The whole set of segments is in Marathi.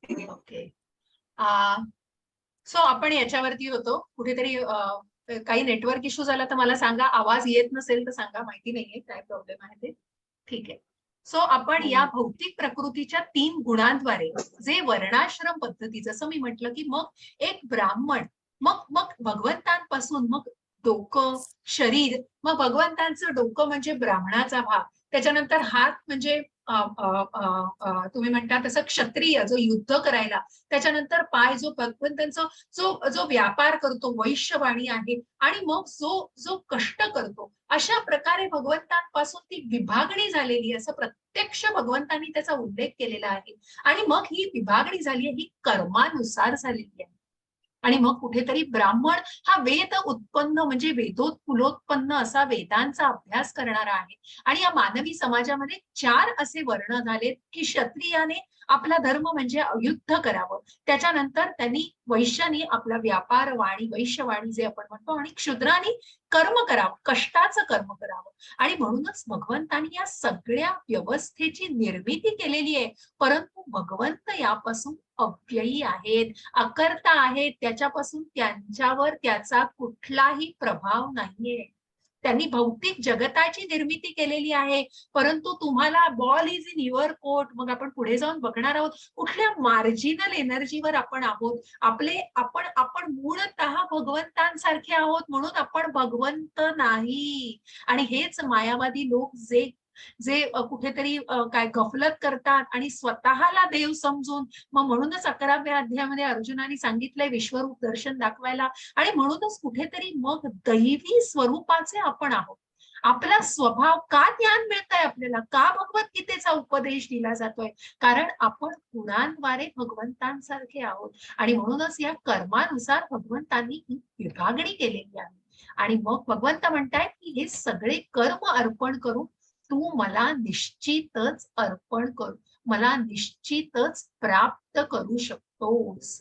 ओके. सो आपण याच्यावरती होतो कुठेतरी. काही नेटवर्क इश्यू झाला तर मला सांगा, आवाज येत नसेल तर सांगा, माहिती नाहीये काय प्रॉब्लेम आहे ते. ठीक आहे. सो आपण या भौतिक प्रकृतीच्या 3 गुणांद्वारे जे वर्णाश्रम पद्धती, जसं मी म्हटलं की मग एक ब्राह्मण, मग मग भगवंतांपासून, मग डोकं शरीर, मग भगवंतांचं डोकं म्हणजे ब्राह्मणाचा भाग, त्याच्यानंतर हात म्हणजे तुम्ही म्हणता तसं क्षत्रिय जो युद्ध करायला, त्याच्यानंतर पाय जो भगवंतांचा जो जो व्यापार करतो वैश्यवाणी आहे, आणि मग जो जो कष्ट करतो, अशा प्रकारे भगवंतांपासून ती विभागणी झालेली, असं प्रत्यक्ष भगवंतांनी त्याचा उल्लेख केलेला आहे. आणि मग ही विभागणी झाली आहे, ही कर्मानुसार झालेली आहे. आणि मग कुठेतरी ब्राह्मण हा वेद उत्पन्न म्हणजे वेदोत्पुलोत्पन्न असा वेदांचा अभ्यास करणारा आहे. आणि या मानवी समाजामध्ये 4 असे वर्ण झालेत की क्षत्रियाने आपला धर्म म्हणजे युद्ध करावं, त्याच्यानंतर त्यांनी वैश्याने आपला व्यापार वाणी वैश्यवाणी जे आपण म्हणतो, आणि क्षुद्राने कर्म करावं, कष्टाचं कर्म करावं. आणि म्हणूनच भगवंतांनी या सगळ्या व्यवस्थेची निर्मिती केलेली आहे. परंतु भगवंत यापासून अव्ययी आहेत, अकर्ता आहेत, त्याच्यापासून त्यांच्यावर त्याचा कुठलाही प्रभाव नाहीये. त्यांनी भौतिक जगताची निर्मिती केलेली आहे. परंतु तुम्हाला ball is in your court, मग आपण पुढे जाऊन बघणार आहोत कुठल्या मार्जिनल एनर्जीवर आपण आहोत. आपण आपण मूळतः भगवंतांसारखे आहोत, म्हणून आपण भगवंत नाही. आणि हेच मायावादी लोक जे जे कुठेतरी काय गफलत करतात आणि स्वतःला देव समजून, मग म्हणूनच 11व्या अध्यायामध्ये अर्जुनाने सांगितलंय विश्वरूप दर्शन दाखवायला. आणि म्हणूनच कुठेतरी मग दैवी स्वरूपाचे आपण आहोत. आपला स्वभाव का ज्ञान मिळतंय आपल्याला, का भगवद्गीतेचा उपदेश दिला जातोय, कारण आपण गुणांद्वारे भगवंतांसारखे आहोत. आणि म्हणूनच या कर्मानुसार भगवंतांनी ही विभागणी केलेली आहे. आणि मग भगवंत म्हणतायत की हे सगळे कर्म अर्पण करून तू मला निश्चितच अर्पण कर, मला निश्चितच प्राप्त करू शकतोस.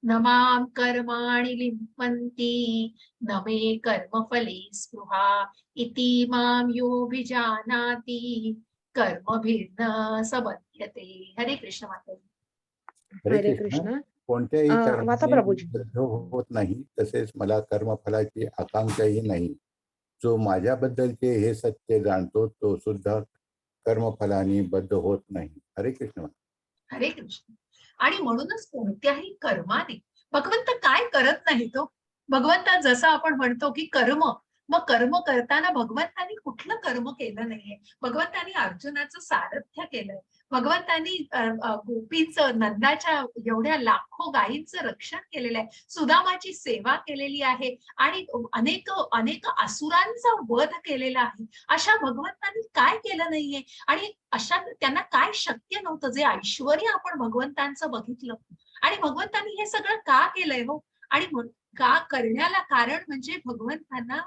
न मां कर्माणि लिम्पन्ति न मे कर्मफले स्पृहा इति मां योऽभिजानाति कर्मभिर्न स बध्यते. हरे कृष्ण माताजी. हरे हरे कृष्ण. कृष्ण. कोणत्याही माता कर्माने प्रभूजी. बद्ध होत नाही, तसेच मला कर्मफलाची आकांक्षाही नाही. जो माझ्याबद्दलचे हे सत्य जाणतो तो सुद्धा कर्मफलाने बद्ध होत नाही. हरे कृष्ण. हरे कृष्ण. आणि म्हणूनच कोणत्याही कर्माने भगवंत काय करत नाही तो. भगवंत जसं आपण म्हणतो की कर्म, मग कर्म करताना भगवंतांनी कुठलं कर्म केलं नाहीये. भगवंतांनी अर्जुनाचं सारथ्य केलंय. भगवंतांनी गोपींचं, नंदाच्या एवढ्या लाखो गायींचं रक्षण केलेलं आहे. सुदामाची सेवा केलेली आहे आणि अनेक अनेक असुरांचा वध केलेला आहे. अशा भगवंतांनी काय केलं नाहीये. आणि अशा त्यांना काय शक्य नव्हतं, जे ऐश्वर्य आपण भगवंतांचं बघितलं. आणि भगवंतांनी हे सगळं का केलंय हो. आणि का करण्याला कारण म्हणजे भगवंतांना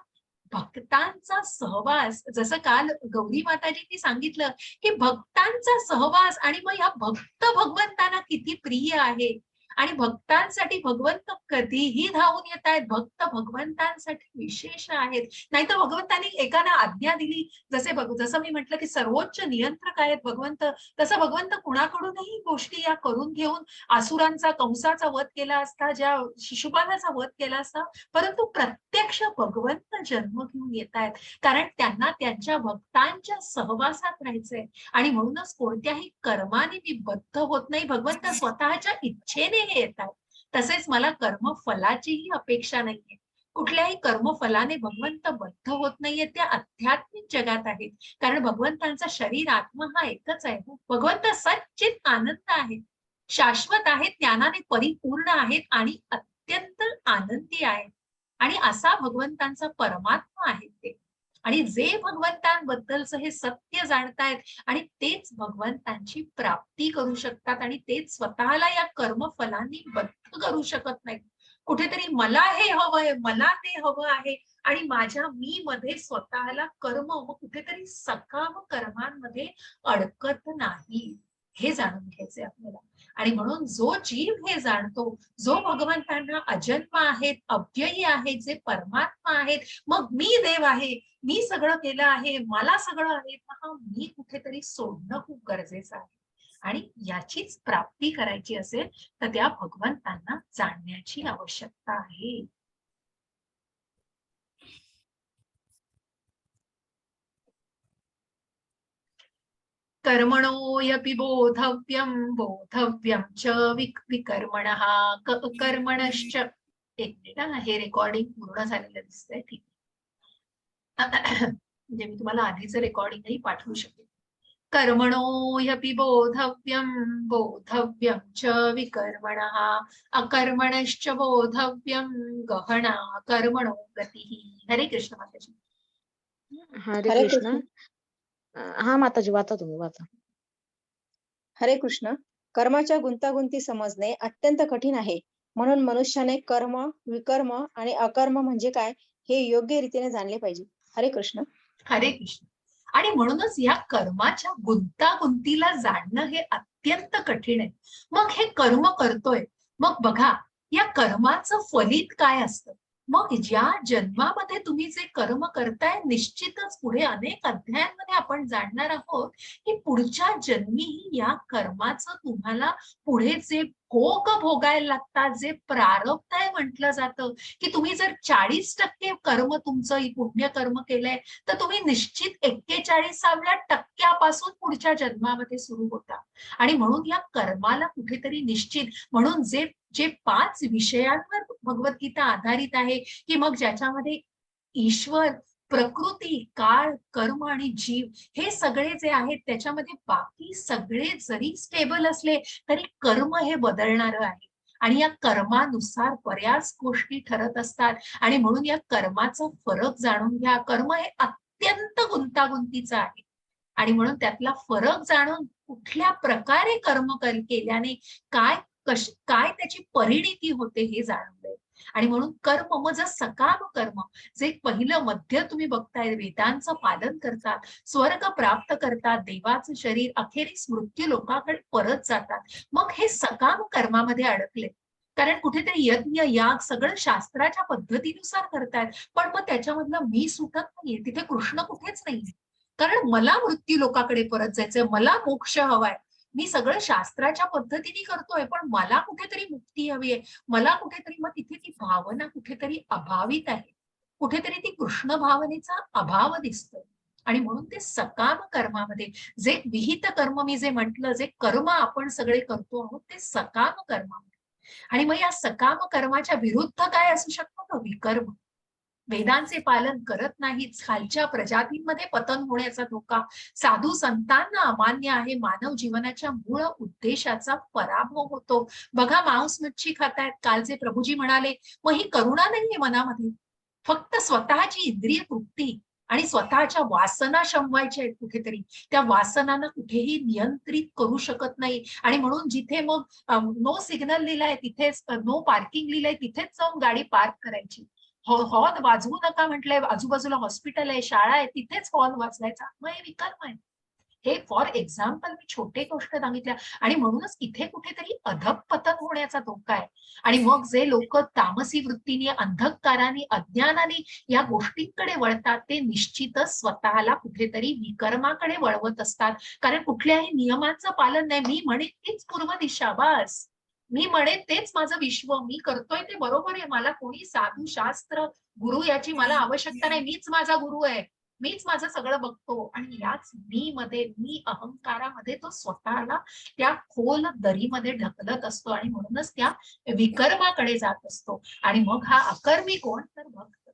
भक्तांचा सहवास, जसं काल गौरी माताजींनी सांगितलं की भक्तांचा सहवास, आणि मग या भक्त भगवंतांना किती प्रिय आहे. आणि भक्तांसाठी भगवंत कधीही धावून येत आहेत. भक्त भगवंतांसाठी विशेष आहेत. नाहीतर भगवंतांनी एकाला आज्ञा दिली, जसं मी म्हटलं की सर्वोच्च नियंत्रक आहेत भगवंत, तसं भगवंत कुणाकडूनही गोष्टी या करून घेऊन असुरांचा, कंसाचा वध केला असता, ज्या शिशुपालाचा वध केला असता. परंतु प्रत्यक्ष भगवंत जन्म घेऊन येत आहेत, कारण त्यांना त्यांच्या भक्तांच्या सहवासात राहायचंय. आणि म्हणूनच कोणत्याही कर्माने मी बद्ध होत नाही, भगवंत स्वतःच्या इच्छेने हे येतात. तसेच मला कर्मफलाचीही अपेक्षा नाहीये. कुठल्याही कर्मफलाने भगवंत बद्ध होत नाहीये. त्या आध्यात्मिक जगात आहेत, कारण भगवंतांचा शरीर आत्मा हा एकच आहे. भगवंत सच्चित आनंद आहेत, शाश्वत आहेत, ज्ञानाने परिपूर्ण आहेत आणि अत्यंत आनंदी आहेत. आणि असा भगवंतांचा परमात्मा आहे ते. आणि जे भगवंतांबद्दलचं हे सत्य जाणतायत आणि तेच भगवंतांची प्राप्ती करू शकतात, आणि तेच स्वतःला या कर्मफलांनी बद्ध करू शकत नाहीत. कुठेतरी मला हे हवंय, मला ते हवं आहे, आणि माझ्या मी मध्ये स्वतःला कर्म व कुठेतरी सकाम कर्मांमध्ये अडकत नाही, हे जाणून घ्यायचंय आपल्याला. आणि म्हणून जो जीव हे जाणतो, जो भगवंतांना अजन्म आहेत, अव्ययी आहेत, जे परमात्मा आहेत, मग मी देव आहे, मी सगळं केलं आहे, मला सगळं आहे, हा मी कुठेतरी सोडणं खूप गरजेचं आहे. आणि याचीच प्राप्ती करायची असेल तर त्या भगवंतांना जाणण्याची आवश्यकता आहे. कर्मणोऽपि बोधव्यं बोधव्यं च विकर्मणः कर्मणश्च. एक मिनिट हा, हे रेकॉर्डिंग पूर्ण झालेलं दिसतंय. ठीक म्हणजे मी तुम्हाला आधीचं रेकॉर्डिंगही पाठवू शकेल. कर्मणोऽपि बोधव्यं बोधव्यं च विकर्मणः अकर्मणश्च बोधव्यं गहना कर्मणो गतिः. हरे कृष्ण माताजी. हरे हरे कृष्ण. कृष्ण. हा माताजी, वाचा तुम्ही, वाचा. हरे कृष्ण. कर्माच्या गुंतागुंती समजणे अत्यंत कठीण आहे. म्हणून मनुष्याने कर्म, विकर्म आणि अकर्म म्हणजे काय हे योग्य रीतीने जाणले पाहिजे. हरे कृष्ण. हरे कृष्ण. आणि म्हणूनच या कर्माच्या गुंतागुंतीला जाणणं हे अत्यंत कठीण आहे. मग हे कर्म करतोय, मग बघा या कर्माचं फलित काय असतं. मग ज्या जन्मामध्ये तुम्ही जे कर्म करताय, निश्चितच पुढे अनेक अध्यायांमध्ये आपण जाणणार आहोत की पुढच्या जन्मीही या कर्माचं तुम्हाला पुढे जे भोग भोगायला लागतात, जे प्रारब्ध आहे म्हटलं जातं, की तुम्ही जर 40% कर्म तुमचं पुण्य कर्म केलंय तर तुम्ही निश्चित 41व्या टक्क्यापासून पुढच्या जन्मामध्ये सुरू होता. आणि म्हणून या कर्माला कुठेतरी निश्चित, म्हणून जे जे 5 विषयांवर भगवद्गीता आधारित आहे, की मग ज्याच्यामध्ये ईश्वर, प्रकृती, काळ, कर्म आणि जीव हे सगळे जे आहेत त्याच्यामध्ये बाकी सगळे जरी स्टेबल असले तरी कर्म हे बदलणारं आहे. आणि या कर्मानुसार बऱ्याच गोष्टी ठरत असतात. आणि म्हणून या कर्माचा फरक जाणून घ्या. कर्म हे अत्यंत गुंतागुंतीचं आहे. आणि म्हणून त्यातला फरक जाणून कुठल्या प्रकारे कर्म केल्याने काय काय त्याची परिणिती होते हे जाणून घ्या. आणि म्हणून कर्म मग जर सकाम कर्म, जे पहिलं मध्य तुम्ही बघताय, वेदांचं पालन करतात, स्वर्ग प्राप्त करतात, देवाचं शरीर, अखेरीस मृत्यू लोकांकडे परत जातात, मग हे सकाम कर्मामध्ये अडकले. कारण कुठेतरी यज्ञ याग सगळं शास्त्राच्या पद्धतीनुसार करतायत, पण मग त्याच्यामधलं मी सुटत नाहीये, तिथे कृष्ण कुठेच नाहीये. कारण मला मृत्यू लोकांकडे परत जायचंय, मला मोक्ष हवाय. मी सगळं शास्त्राच्या पद्धतीने करतोय, पण मला कुठेतरी मुक्ती हवी आहे. मला कुठेतरी, मग तिथे ती भावना कुठेतरी अभावित आहे. कुठेतरी ती कृष्ण भावनेचा अभाव दिसतोय. आणि म्हणून ते सकाम कर्मामध्ये जे विहित कर्म मी जे म्हटलं, जे कर्म आपण सगळे करतो आहोत ते सकाम कर्मामध्ये. आणि मग या सकाम कर्माच्या विरुद्ध काय असू शकतं? तर विकर्म. वेदांचे पालन करत नाहीत, खालच्या प्रजातींमध्ये पतन होण्याचा धोका, साधू संतांना अमान्य आहे, मानव जीवनाच्या मूळ उद्देशाचा पराभव होतो. बघा, मांस मच्छी खातायत, कालचे प्रभूजी म्हणाले, मग ही करुणा नाहीये मनामध्ये, फक्त स्वतःची इंद्रिय तृप्ती आणि स्वतःच्या वासना शमवायच्या आहेत. कुठेतरी त्या वासनांना कुठेही नियंत्रित करू शकत नाही. आणि म्हणून जिथे मग नो सिग्नल लिहिलाय तिथेच, नो पार्किंग लिहिलंय तिथेच जाऊन गाडी पार्क करायची. हॉर्न वाजवू नका म्हटलंय, आजूबाजूला हॉस्पिटल आहे, शाळा आहे, तिथेच हॉर्न वाजवायचा. मग हे विकर्म आहे. हे फॉर एक्झाम्पल मी छोटे गोष्ट सांगितल्या. आणि म्हणूनच इथे कुठेतरी अधःपतन होण्याचा धोका आहे. आणि मग जे लोक तामसी वृत्तीने, अंधकाराने, अज्ञानाने या गोष्टींकडे वळतात ते निश्चितच स्वतःला कुठेतरी विकर्माकडे वळवत असतात. कारण कुठल्याही नियमांचं पालन नाही. मी म्हणेन तीच पूर्व दिशा, बस मी म्हणेन तेच माझं विश्व, मी करतोय ते बरोबर आहे, मला कोणी साधू शास्त्र गुरु याची मला आवश्यकता नाही, मीच माझा गुरु आहे, मीच माझं सगळं बघतो. आणि याच मी मध्ये, मी अहंकारामध्ये तो स्वतःला त्या खोल दरीमध्ये ढकलत असतो. आणि म्हणूनच त्या विकर्माकडे जात असतो. आणि मग हा अकर्मी कोण? तर भक्त.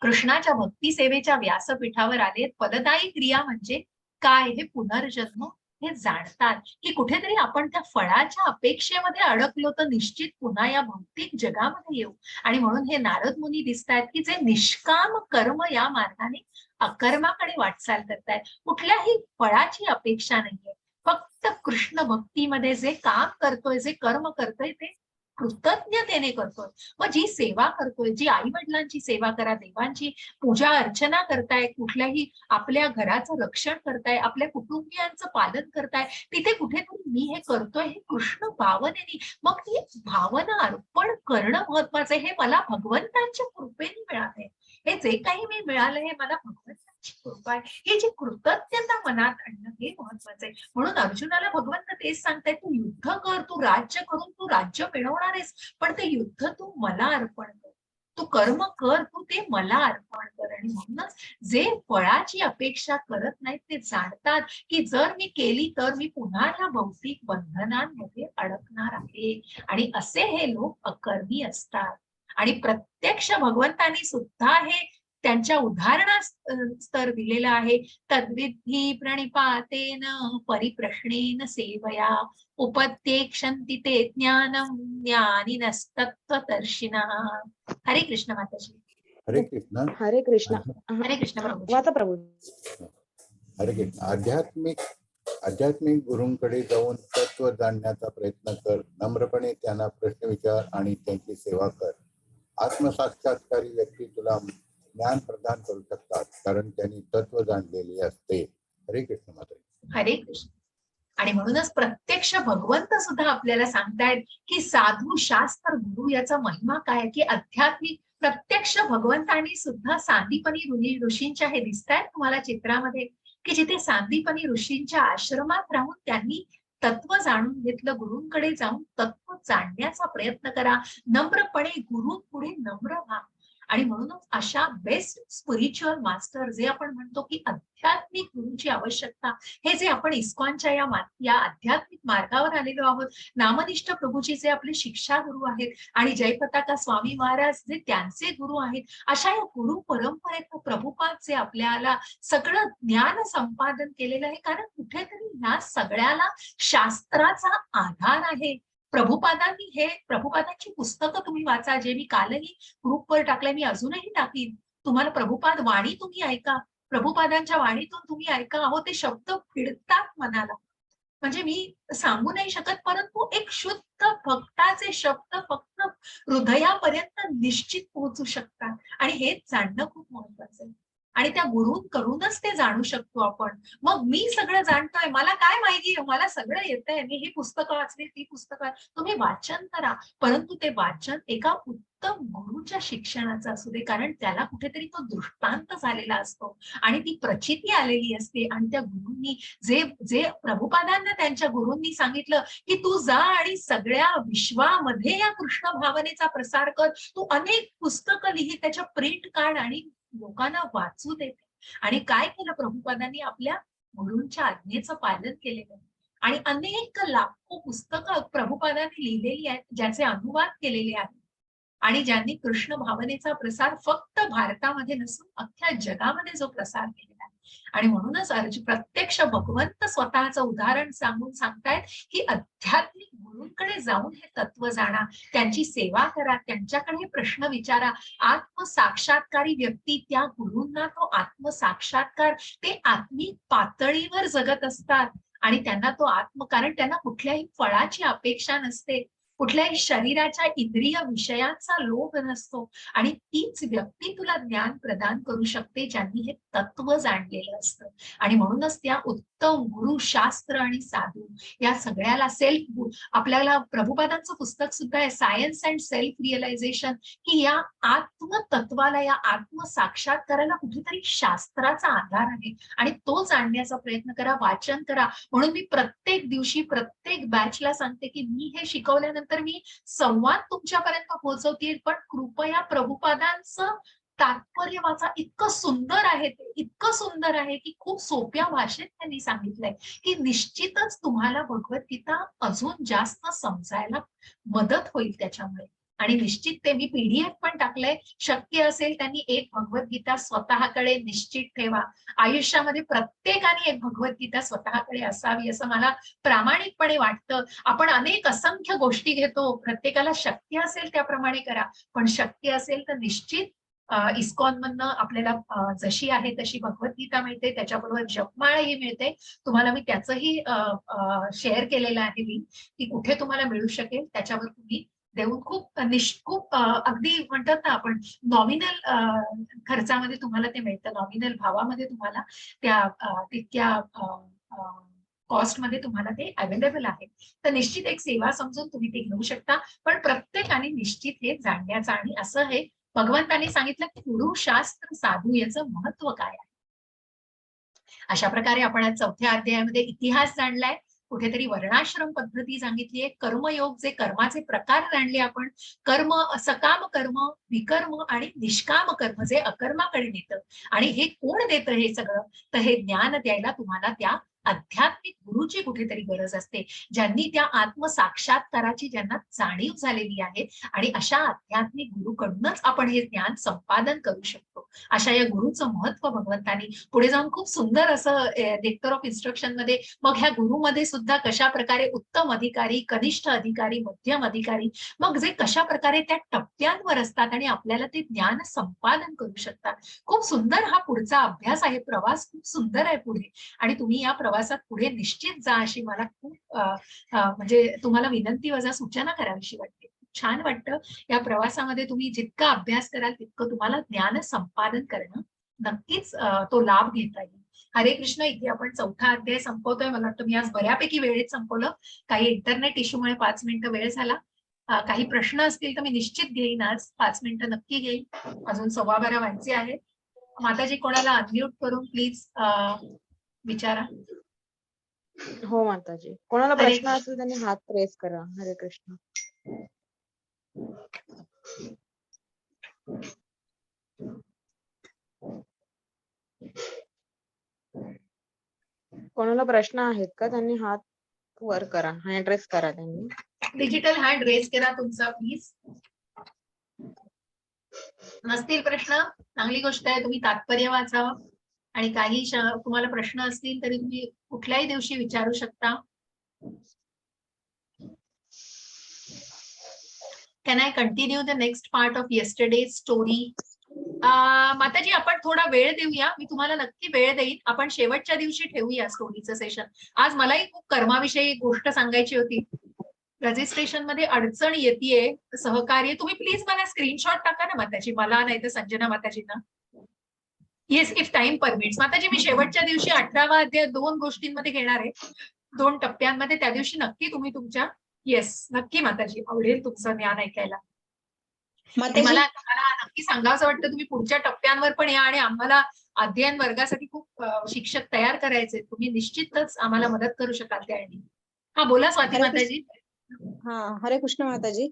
कृष्णाच्या भक्ती सेवेच्या व्यासपीठावर आले. फलदायी क्रिया म्हणजे काय हे पुनर्जन्म हे जाणतात, की कुठेतरी आपण त्या फळाच्या अपेक्षेमध्ये अडकलो तर निश्चित पुन्हा या भौतिक जगामध्ये येऊ. आणि म्हणून हे नारद मुनी दिसतायत की जे निष्काम कर्म या मार्गाने अकर्माकडे वाटचाल करतायत. कुठल्याही फळाची अपेक्षा नाहीये, फक्त कृष्ण भक्तीमध्ये जे काम करतोय, जे कर्म करतोय ते कृतज्ञतेने करतोय. मग जी सेवा करतोय, जी आई वडिलांची सेवा करा, देवांची पूजा अर्चना करताय, कुठल्याही आपल्या घराचं रक्षण करताय, आपल्या कुटुंबियांचं पालन करताय, तिथे कुठेतरी मी हे करतोय हे कृष्ण भावनेने. मग ती भावना अर्पण करणं महत्वाचं आहे. हे मला भगवंतांच्या कृपेने मिळालंय. हे जे काही मी मिळालंय हे मला भगवंतांच्या भगवंताची कृपा आहे, हे जी कृतज्ञता मनात आणणं हे महत्वाचं आहे. म्हणून अर्जुनाला भगवंत तेच सांगतायत, तू युद्ध कर, तू राज्य करून तू राज्य मिळवणार आहेस, पण ते युद्ध तू मला अर्पण कर, तू कर्म कर, तू ते मला अर्पण कर. आणि म्हणूनच जे फळाची अपेक्षा करत नाहीत ते जाणतात की जर मी केली तर मी पुन्हा या भौतिक बंधनांमध्ये अडकणार आहे. आणि असे हे लोक अकर्मी असतात. आणि प्रत्यक्ष भगवंतांनी सुद्धा हे त्यांच्या उदाहरणास्तर दिलेलं आहे. तद्विधी प्रणिपातेन परिप्रश्नेन सेवया उपत्येक्षन्ति ते ज्ञानम ज्ञानिनस्तत्त्वदर्शिनः. हरे कृष्ण माताजी. हरे कृष्ण. हरे कृष्ण. हरे कृष्ण प्रभू. वाचा प्रभू. हरे कृष्ण. आध्यात्मिक गुरूंकडे जाऊन तत्व जाणण्याचा प्रयत्न कर. नम्रपणे त्यांना प्रश्न विचार आणि त्यांची सेवा कर. आत्मसाक्षात्कारी व्यक्ती तुला ज्ञान प्रदान करू शकतात, कारण त्यांनी तत्व जाणलेले असते. हरे कृष्ण माता. हरे कृष्ण. आणि म्हणूनच प्रत्यक्ष भगवंत सुद्धा आपल्याला सांगतायत की साधू शास्त्र गुरु याचा महिमा काय, की आध्यात्मिक प्रत्यक्ष भगवंतांनी सुद्धा सांदीपनी ऋषींच्या हे दिसतायत तुम्हाला चित्रामध्ये, की जिथे सांदीपनी ऋषींच्या आश्रमात राहून त्यांनी तत्व जाणून घेतलं. गुरूंकडे जाऊन तत्व जाणण्याचा प्रयत्न करा. नम्रपणे गुरु पुढे नम्र व्हा. आणि म्हणूनच अशा बेस्ट स्पिरिच्युअल मास्टर जे आपण म्हणतो की आध्यात्मिक गुरूंची आवश्यकता, हे जे आपण इस्कॉनच्या या आध्यात्मिक मार्गावर आलेलो आहोत, नामनिष्ठ प्रभूजी जे आपले शिक्षा गुरु आहेत आणि जयपताका स्वामी महाराज जे त्यांचे गुरु आहेत, अशा या गुरु परंपरेत प्रभुपाद जे आपल्याला सगळं ज्ञान संपादन केलेलं आहे. कारण कुठेतरी ह्या सगळ्याला शास्त्राचा आधार आहे. प्रभुपादांची पुस्तकं तुम्ही वाचा, जे मी कालही ग्रुपवर टाकलंय, मी अजूनही टाकीन. तुम्हाला प्रभुपाद वाणी तुम्ही ऐका, प्रभुपादांच्या वाणीतून तुम्ही ऐका. अहो ते शब्द फिरतात मनाला, म्हणजे मी सांगू नाही शकत, परंतु एक शुद्ध भक्ताचे शब्द फक्त हृदयापर्यंत निश्चित पोहोचू शकतात. आणि हेच जाणणं खूप महत्वाचं आहे. आणि त्या गुरूंकडूनच ते जाणू शकतो आपण. मग मी सगळं जाणतोय, मला काय माहिती, मला सगळं येतंय, मी ही पुस्तकं वाचली, ती पुस्तकं, तुम्ही वाचन करा, परंतु ते वाचन एका उत्तम गुरुच्या शिक्षणाचं असू दे, कारण त्याला कुठेतरी तो दृष्टांत झालेला असतो आणि ती प्रचिती आलेली असते. आणि त्या गुरूंनी जे प्रभुपादांना त्यांच्या गुरूंनी सांगितलं की तू जा आणि सगळ्या विश्वामध्ये या कृष्ण भावनेचा प्रसार कर, तू अनेक पुस्तकं लिही, त्याच्या प्रिंट काढ आणि लोकांना वाचू देते. आणि काय केलं प्रभुपादांनी, आपल्या गुरूंच्या आज्ञेचं पालन केलेलं आणि अनेक लाखो पुस्तकं प्रभुपादांनी लिहिलेली आहेत, ज्याचे अनुवाद केलेले आहेत आणि ज्यांनी कृष्ण भावनेचा प्रसार फक्त भारतामध्ये नसून अख्ख्या जगामध्ये जो प्रसार केलेला आहे. आणि म्हणूनच प्रत्यक्ष भगवंत स्वतःचं उदाहरण सांगून सांगतायत की आध्यात्मिक गुरूंकडे जाऊन हे तत्व जाणा, त्यांची सेवा करा, त्यांच्याकडे प्रश्न विचारा. आत्मसाक्षात्कारी व्यक्ती त्या गुरूंना तो आत्मसाक्षात्कार, ते आत्मिक पातळीवर जगत असतात आणि त्यांना तो कारण त्यांना कुठल्याही फळाची अपेक्षा नसते, कुठल्याही शरीराच्या इंद्रिय विषयांचा लोभ नसतो. आणि तीच व्यक्ती तुला ज्ञान प्रदान करू शकते ज्यांनी हे तत्व जाणलेलं असतं. आणि म्हणूनच त्या उत्तम गुरु, शास्त्र आणि साधू या सगळ्याला आपल्याला प्रभुपादांचं पुस्तक सुद्धा आहे, सायन्स अँड सेल्फ रिअलायझेशन, की या आत्मतत्वाला, या आत्मसाक्षात्काराला कुठेतरी शास्त्राचा आधार आहे आणि तो जाणण्याचा प्रयत्न करा, वाचन करा. म्हणून मी प्रत्येक दिवशी प्रत्येक बॅचला सांगते की मी हे शिकवल्यानंतर मी संवाद तुमच्यापर्यंत पोहोचवते, पण कृपया प्रभुपादांचं तात्पर्य वाचा. इतकं सुंदर आहे ते, इतकं सुंदर आहे की खूप सोप्या भाषेत त्यांनी सांगितलंय की निश्चितच तुम्हाला भगवद्गीता अजून जास्त समजायला मदत होईल त्याच्यामुळे. आणि निश्चित ते मी PDF पण टाकलंय. शक्य असेल त्यांनी एक भगवद्गीता स्वतःकडे निश्चित ठेवा. आयुष्यामध्ये प्रत्येकाने एक भगवद्गीता स्वतःकडे असावी असं मला प्रामाणिकपणे वाटतं. आपण असंख्य गोष्टी घेतो, प्रत्येकाला शक्य असेल त्याप्रमाणे करा, पण शक्य असेल तर निश्चित इस्कॉन मधनं आपल्याला जशी आहे तशी भगवद्गीता मिळते, त्याच्याबरोबर जपमाळही मिळते. तुम्हाला मी त्याचंही शेअर केलेलं आहे लिंक, की कुठे तुम्हाला मिळू शकेल, त्याच्यावर तुम्ही देऊन खूप अगदी म्हणतात ना आपण नॉमिनल खर्चामध्ये तुम्हाला ते मिळतं, नॉमिनल भावामध्ये तुम्हाला त्या तितक्या कॉस्टमध्ये तुम्हाला ते अवेलेबल आहे. तर निश्चित एक सेवा समजून तुम्ही ते घेऊ शकता, पण प्रत्येकाने निश्चित हे जाणण्याचं. आणि असं हे भगवंतांनी सांगितलं की गुरु, शास्त्र, साधू याचं महत्व काय आहे. अशा प्रकारे आपण आज 4थ्या अध्यायामध्ये इतिहास जाणलाय, कुठेतरी वर्णाश्रम पद्धती सांगितली आहे, कर्मयोग जे कर्माचे प्रकार जाणले आपण, कर्म, सकाम कर्म, विकर्म आणि निष्काम कर्म जे अकर्माकडे नेतं. आणि हे कोण देतं हे सगळं? तर हे ज्ञान द्यायला तुम्हाला त्या आध्यात्मिक गुरुची कुठेतरी गरज असते, ज्यांनी त्या आत्मसाक्षात्काराची ज्यांना जाणीव झालेली आहे, आणि अशा आध्यात्मिक गुरुकडूनच आपण हे ज्ञान संपादन करू शकतो. अशा या गुरुचं महत्व भगवंतांनी पुढे जाऊन खूप सुंदर असं नेक्टर ऑफ इन्स्ट्रक्शन मध्ये, मग ह्या गुरुमध्ये सुद्धा कशा प्रकारे उत्तम अधिकारी, कनिष्ठ अधिकारी, मध्यम अधिकारी, मग जे कशा प्रकारे त्या टप्प्यांवर असतात आणि आपल्याला ते ज्ञान संपादन करू शकतात. खूप सुंदर हा पुढचा अभ्यास आहे, प्रवास खूप सुंदर आहे पुढे, आणि तुम्ही या प्रवासात पुढे निश्चित जा अशी मला खूप म्हणजे तुम्हाला विनंती वजा सूचना करावीशी वाटते. छान वाटतं या प्रवासामध्ये तुम्ही जितका अभ्यास कराल तितकं तुम्हाला ज्ञान संपादन करणं नक्कीच तो लाभ घेता येईल. हरे कृष्ण. इथे आपण 4था अध्याय संपवतोय. मला वाटतं मी आज बऱ्यापैकी वेळेत संपवलं. काही इंटरनेट इश्यूमुळे 5 मिनिटं वेळ झाला. काही प्रश्न असतील तर मी निश्चित घेईन, आज 5 मिनिटं नक्की घेईन. अजून 12:15 व्हायचे आहेत. माताजी कोणाला अनम्यूट करून प्लीज विचारा. हो माताजी, कोणाला हरे प्रश्न कृष्ण. असेल त्यांनी हात प्रेस करा. हरे कृष्ण. कोणाला प्रश्न आहेत का? त्यांनी हात वर करा, हँड रेस करा त्यांनी. डिजिटल हँड रेस करा तुमचा प्लीज. नसतील प्रश्न, चांगली गोष्ट आहे. तुम्ही तात्पर्य वाचा, आणि काही तुम्हाला प्रश्न असतील तरी तुम्ही कुठल्याही दिवशी विचारू शकता. Can I continue the next part of yesterday story? माताजी आपण थोडा वेळ देऊया, मी तुम्हाला नक्की वेळ देईन. आपण शेवटच्या दिवशी ठेवूया स्टोरीचं सेशन. आज मलाही खूप कर्माविषयी गोष्ट सांगायची होती. रजिस्ट्रेशन मध्ये अडचण येते, सहकार्य. तुम्ही प्लीज मला स्क्रीनशॉट टाका ना माताजी, मला नाही तर संजना माताजींना. Yes, if time permits. माताजी मी शेवटच्या दिवशी 18वा अध्याय 2 गोष्टींमध्ये घेणार आहे, 2 टप्प्यांमध्ये. त्या दिवशी नक्की तुम्ही तुमच्या, येस नक्की माताजी, आवडेल तुमचं ज्ञान ऐकायला. आणि मला नक्की सांगावं वाटतं, तुम्ही पुढच्या टप्प्यांवर पण या, आणि आम्हाला अध्ययन वर्गासाठी खूप शिक्षक तयार करायचे. तुम्ही निश्चितच आम्हाला मदत करू शकाल त्यावेळी. हा बोला स्वाती माताजी. हा, हरे कृष्ण माताजी.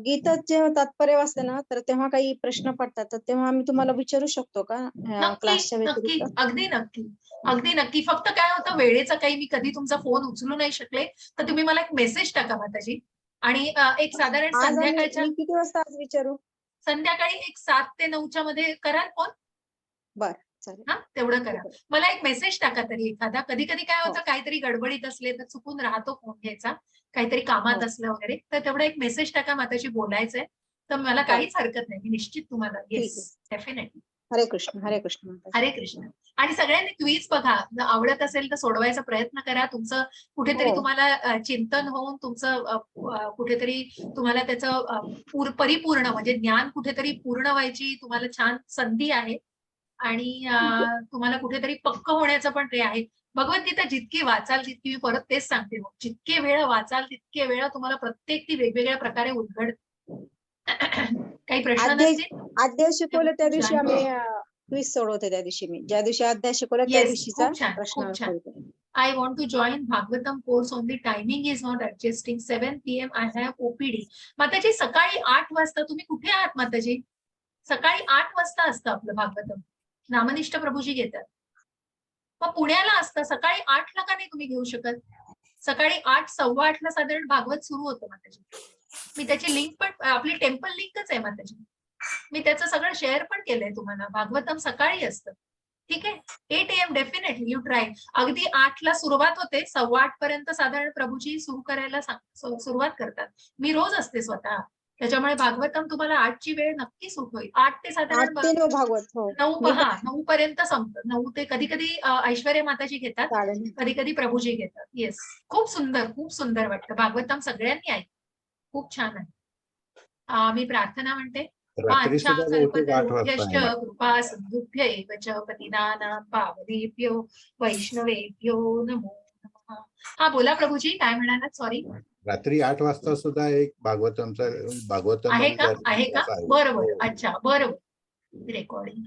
गीतात जेव्हा तात्पर्य वाचते ना, तर तेव्हा काही प्रश्न पडतात, तर तेव्हा आम्ही तुम्हाला विचारू शकतो का नक्की क्लासच्या नक्की, व्यतिरिक्त? अगदी नक्की, अगदी नक्की. फक्त काय होतं, वेळेचा काही मी कधी तुमचा फोन उचलू नाही शकले, तर तुम्ही मला एक मेसेज टाका माताजी. आणि एक साधारण आज संध्याकाळच्या, मी किती वाजता आज विचारू? संध्याकाळी एक 7 ते 9च्या मध्ये कराल फोन. बर, चालेल. हा, तेवढं करा. मला एक मेसेज टाका तरी एखादा. कधी कधी काय होतं, हो. काहीतरी गडबडीत असले तर चुकून राहतो फोन घ्यायचा, काहीतरी कामात हो. असलं वगैरे, तर तेवढा एक मेसेज टाका, माताशी बोलायचंय. तर मला बर. काहीच हरकत नाही, मी निश्चित तुम्हाला. ठीक येस, डेफिनेटली. हरे कृष्ण, हरे कृष्ण माताजी. हरे कृष्ण. आणि सगळ्यांनी क्विज बघा, जर आवडत असेल तर सोडवायचा प्रयत्न करा. तुमचं कुठेतरी हो. तुम्हाला चिंतन होऊन तुमचं कुठेतरी तुम्हाला त्याचं परिपूर्ण म्हणजे ज्ञान कुठेतरी पूर्ण व्हायची तुम्हाला छान संधी आहे. आणि तुम्हाला कुठेतरी पक्क होण्याचं पण ते आहे. भगवद्गीता जितकी वाचाल तितकी, मी परत तेच सांगते, जितके वेळ वाचाल तितके वेळ तुम्हाला प्रत्येक ती वेगवेगळ्या प्रकारे उलगड. काही प्रश्न नसतील? अध्याय शिकवलं त्या दिवशी आम्ही क्विज सोडवते. त्या दिवशी मी ज्या दिवशी अध्याय शिकवला त्या येस, दिवशीचा खूप छान, प्रश्न खूप छान. सोडवते. I want to join Bhagavatam course only. Timing is not adjusting. 7 PM I have OPD. माताजी सकाळी 8 वाजता तुम्ही कुठे आहात माताजी? सकाळी 8 वाजता असतं आपलं भागवतम. नामनिष्ठ प्रभूजी घेतात. मग पुण्याला असतं. सकाळी 8ला का नाही तुम्ही घेऊ शकत? सकाळी 8, 8:15ला साधारण भागवत सुरू होतं माताजी. मी त्याची लिंक पण, आपली टेम्पल लिंकच आहे माताजी. मी त्याचं सगळं शेअर पण केलंय तुम्हाला. भागवतम सकाळी असतं. ठीक आहे. 8 AM डेफिनेटली यू ट्राय. अगदी 8ला सुरुवात होते, 7:15 पर्यंत साधारण प्रभूजी सुरू करायला सुरुवात करतात. मी रोज असते स्वतः, त्याच्यामुळे भागवतम तुम्हाला 8ची वेळ नक्की सूट होईल. 8 ते 8 साधारण ते 9 भागवत. हो. 9 पर्यंत संपतं. 9 ते कधी कधी ऐश्वर्या माताजी घेतात, कधी कधी प्रभूजी घेतात. येस, खूप सुंदर, खूप सुंदर वाटतं. भागवतम सगळ्यांनी ऐक, खूप छान आहे. मी प्रार्थना म्हणते. रात्री सुद्धा बहुतेक 8 वाजता आहे. कृपा सिंधुभ्य एव च पतितानां पावनेभ्यो वैष्णवेभ्यो नमो नमः. हा बोला प्रभूजी, काय म्हणालात? सॉरी. रात्री 8 वाजता सुद्धा एक भागवतम आहे का? आहे का? बरोबर. अच्छा, बरोबर. रेकॉर्डिंग.